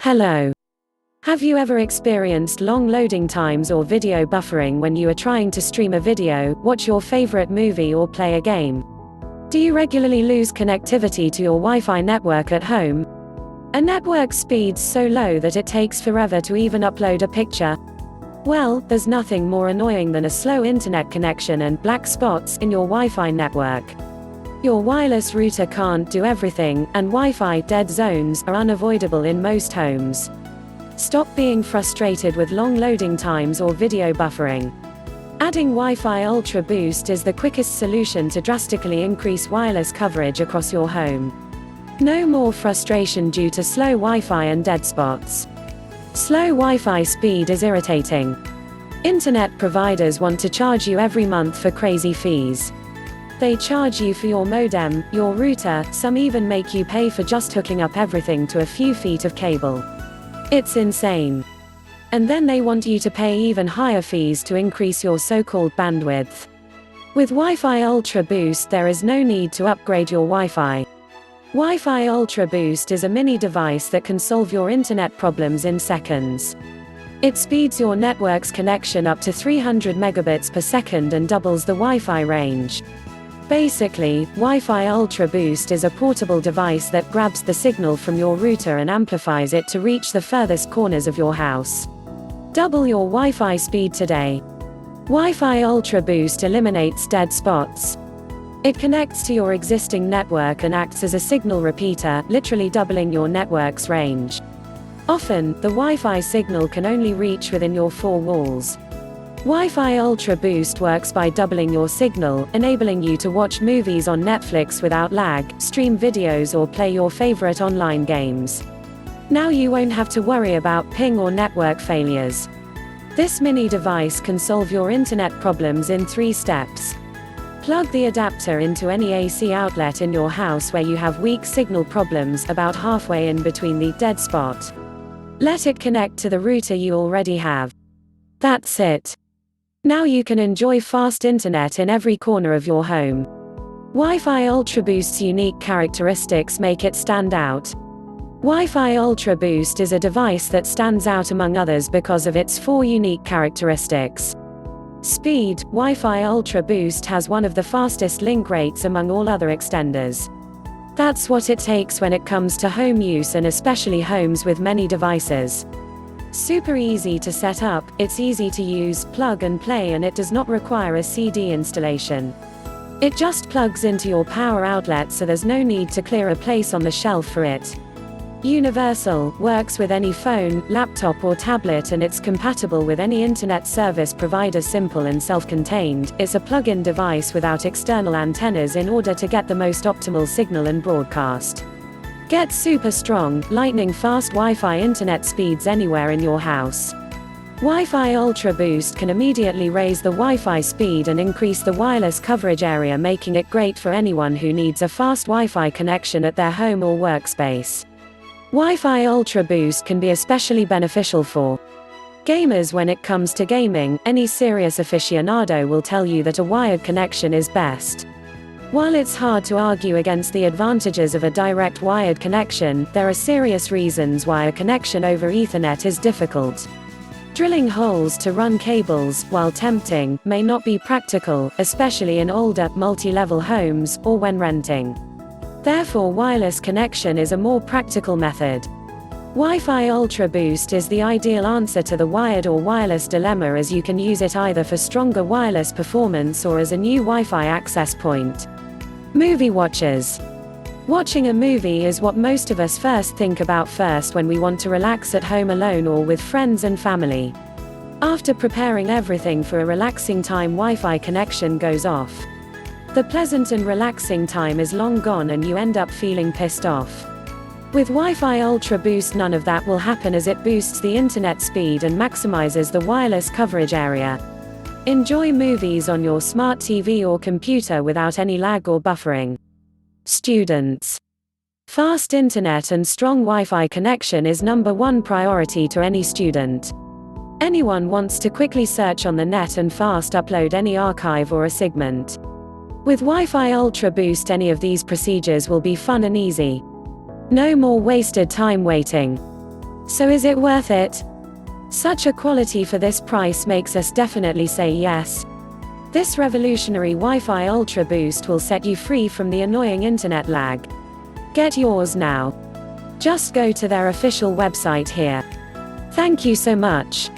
Hello. Have you ever experienced long loading times or video buffering when you are trying to stream a video, watch your favorite movie or play a game? Do you regularly lose connectivity to your Wi-Fi network at home? A network speed's so low that it takes forever to even upload a picture? Well, there's nothing more annoying than a slow internet connection and black spots in your Wi-Fi network. Your wireless router can't do everything, and Wi-Fi dead zones are unavoidable in most homes. Stop being frustrated with long loading times or video buffering. Adding Wi-Fi UltraBoost is the quickest solution to drastically increase wireless coverage across your home. No more frustration due to slow Wi-Fi and dead spots. Slow Wi-Fi speed is irritating. Internet providers want to charge you every month for crazy fees. They charge you for your modem, your router, some even make you pay for just hooking up everything to a few feet of cable. It's insane. And then they want you to pay even higher fees to increase your so-called bandwidth. With Wi-Fi UltraBoost there is no need to upgrade your Wi-Fi. Wi-Fi UltraBoost is a mini device that can solve your internet problems in seconds. It speeds your network's connection up to 300 megabits per second and doubles the Wi-Fi range. Basically, Wi-Fi UltraBoost is a portable device that grabs the signal from your router and amplifies it to reach the furthest corners of your house. Double your Wi-Fi speed today. Wi-Fi UltraBoost eliminates dead spots. It connects to your existing network and acts as a signal repeater, literally doubling your network's range. Often, the Wi-Fi signal can only reach within your four walls. Wi-Fi UltraBoost works by doubling your signal, enabling you to watch movies on Netflix without lag, stream videos or play your favorite online games. Now you won't have to worry about ping or network failures. This mini device can solve your internet problems in 3 steps. Plug the adapter into any AC outlet in your house where you have weak signal problems, about halfway in between the dead spot. Let it connect to the router you already have. That's it. Now you can enjoy fast internet in every corner of your home. Wi-Fi UltraBoost's unique characteristics make it stand out. Wi-Fi UltraBoost is a device that stands out among others because of its 4 unique characteristics. Speed: Wi-Fi UltraBoost has one of the fastest link rates among all other extenders. That's what it takes when it comes to home use, and especially homes with many devices. Super easy to set up, it's easy to use, plug and play, and it does not require a CD installation. It just plugs into your power outlet, so there's no need to clear a place on the shelf for it. Universal, works with any phone, laptop or tablet, and it's compatible with any internet service provider. Simple and self-contained, it's a plug-in device without external antennas in order to get the most optimal signal and broadcast. Get super strong, lightning-fast Wi-Fi internet speeds anywhere in your house. Wi-Fi UltraBoost can immediately raise the Wi-Fi speed and increase the wireless coverage area, making it great for anyone who needs a fast Wi-Fi connection at their home or workspace. Wi-Fi UltraBoost can be especially beneficial for gamers. When it comes to gaming, any serious aficionado will tell you that a wired connection is best. While it's hard to argue against the advantages of a direct wired connection, there are serious reasons why a connection over Ethernet is difficult. Drilling holes to run cables, while tempting, may not be practical, especially in older, multi-level homes, or when renting. Therefore, wireless connection is a more practical method. Wi-Fi UltraBoost is the ideal answer to the wired or wireless dilemma, as you can use it either for stronger wireless performance or as a new Wi-Fi access point. Movie watchers. Watching a movie is what most of us first think about when we want to relax at home alone or with friends and family. After preparing everything for a relaxing time, Wi-Fi connection goes off. The pleasant and relaxing time is long gone and you end up feeling pissed off. With Wi-Fi UltraBoost none of that will happen, as it boosts the internet speed and maximizes the wireless coverage area. Enjoy movies on your smart TV or computer without any lag or buffering. Students. Fast internet and strong Wi-Fi connection is #1 priority to any student. Anyone wants to quickly search on the net and fast upload any archive or a segment. With Wi-Fi UltraBoost, any of these procedures will be fun and easy. No more wasted time waiting. So is it worth it? Such a quality for this price makes us definitely say yes. This revolutionary Wi-Fi UltraBoost will set you free from the annoying internet lag. Get yours now. Just go to their official website here. Thank you so much.